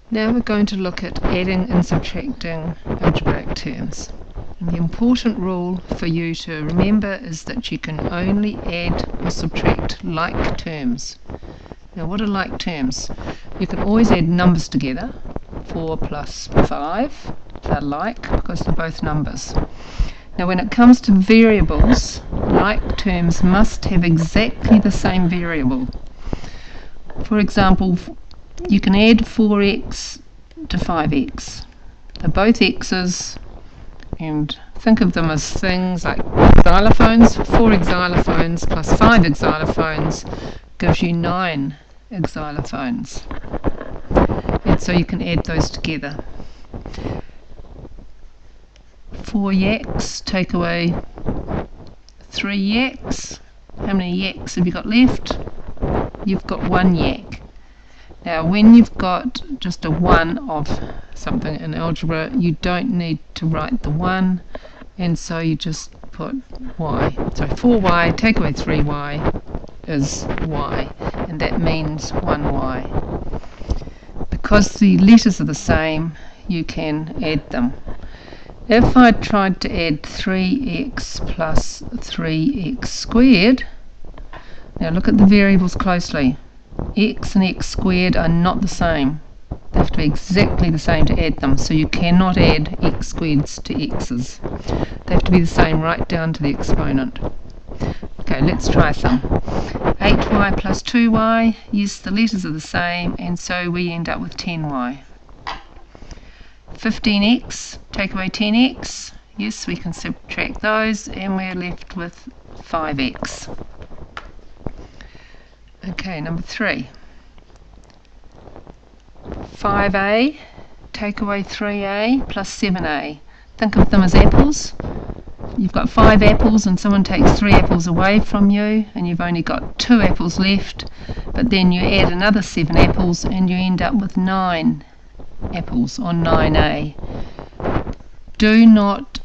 Now we're going to look at adding and subtracting algebraic terms. And the important rule for you to remember is that you can only add or subtract like terms. Now what are like terms? You can always add numbers together. 4 plus 5, they're like because they're both numbers. Now when it comes to variables, like terms must have exactly the same variable. For example, you can add 4x to 5x. They're both x's, and think of them as things like xylophones. 4 xylophones plus 5 xylophones gives you 9 xylophones. And so you can add those together. 4 yaks take away 3 yaks. How many yaks have you got left? You've got 1 yak. Now when you've got just a 1 of something in algebra, you don't need to write the 1, and so you just put y. So 4y take away 3y is y, and that means 1y. Because the letters are the same, you can add them. If I tried to add 3x plus 3x squared, now look at the variables closely. X and x squared are not the same. They have to be exactly the same to add them, so you cannot add x squareds to x's. They have to be the same right down to the exponent. Okay, let's try some. 8y plus 2y, yes, the letters are the same, and so we end up with 10y. 15x, take away 10x, yes, we can subtract those, and we're left with 5x. Okay, number 3. 5a, take away 3a plus 7a. Think of them as apples. You've got 5 apples and someone takes 3 apples away from you, and you've only got 2 apples left, but then you add another 7 apples and you end up with 9 apples on 9a. Do not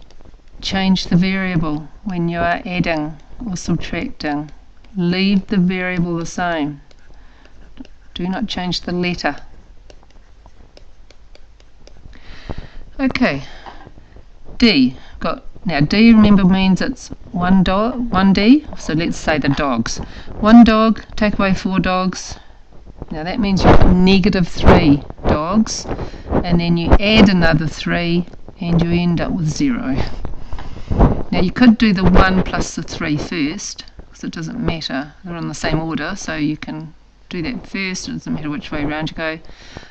change the variable when you are adding or subtracting. Leave the variable the same. Do not change the letter. Okay, D. Now D, remember, means it's 1D, so let's say the dogs. 1 dog, take away 4 dogs. Now that means you've got negative 3 dogs, and then you add another 3 and you end up with 0. Now you could do the 1 plus the 3 first, because it doesn't matter, they're in the same order, so you can do that first, it doesn't matter which way around you go.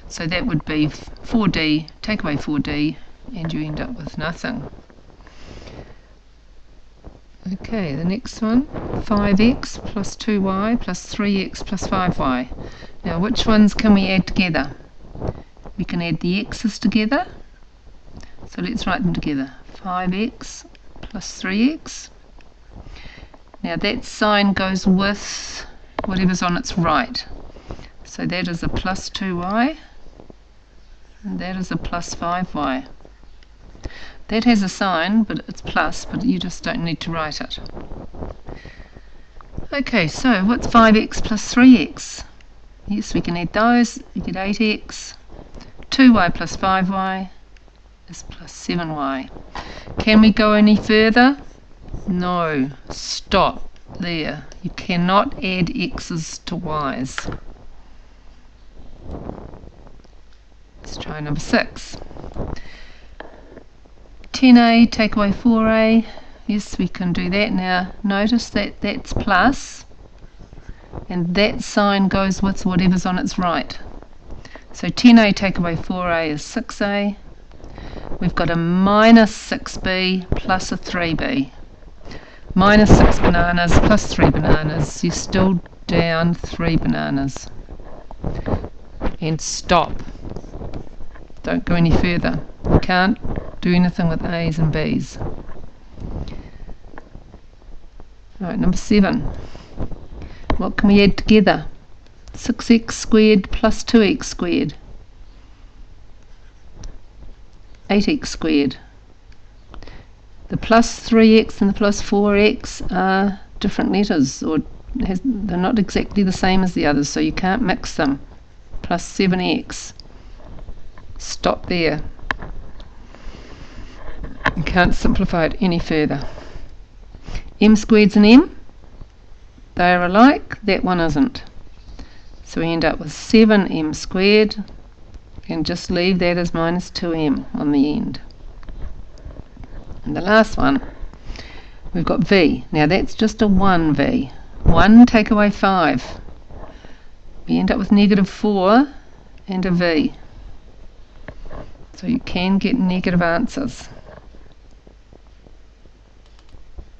So that would be 4D, take away 4D, and you end up with nothing. Okay, the next one, 5x plus 2y plus 3x plus 5y. Now which ones can we add together? We can add the x's together, so let's write them together. 5x plus 3x. Now that sign goes with whatever's on its right. So that is a plus 2y, and that is a plus 5y. That has a sign, but it's plus, but you just don't need to write it. Okay, so what's 5x plus 3x? Yes, we can add those. We get 8x. 2y plus 5y is plus 7y. Can we go any further? No. Stop there. You cannot add x's to y's. Let's try number 6. 10a, take away 4a. Yes, we can do that. Now notice that that's plus, and that sign goes with whatever's on its right. So 10a take away 4a is 6a. We've got a minus 6b plus a 3b. Minus 6 bananas plus 3 bananas. You're still down 3 bananas. And stop. Don't go any further. You can't do anything with a's and b's. Alright, number 7. What can we add together? 6x squared plus 2x squared. 8x squared. The plus 3x and the plus 4x are different letters, or they're not exactly the same as the others, so you can't mix them. Plus 7x. Stop there. You can't simplify it any further. M squared's an m. They are alike. That one isn't. So we end up with 7m squared, and just leave that as minus 2m on the end. And the last one, we've got v. Now that's just a 1v. 1 take away 5. We end up with negative 4 and a v. So you can get negative answers.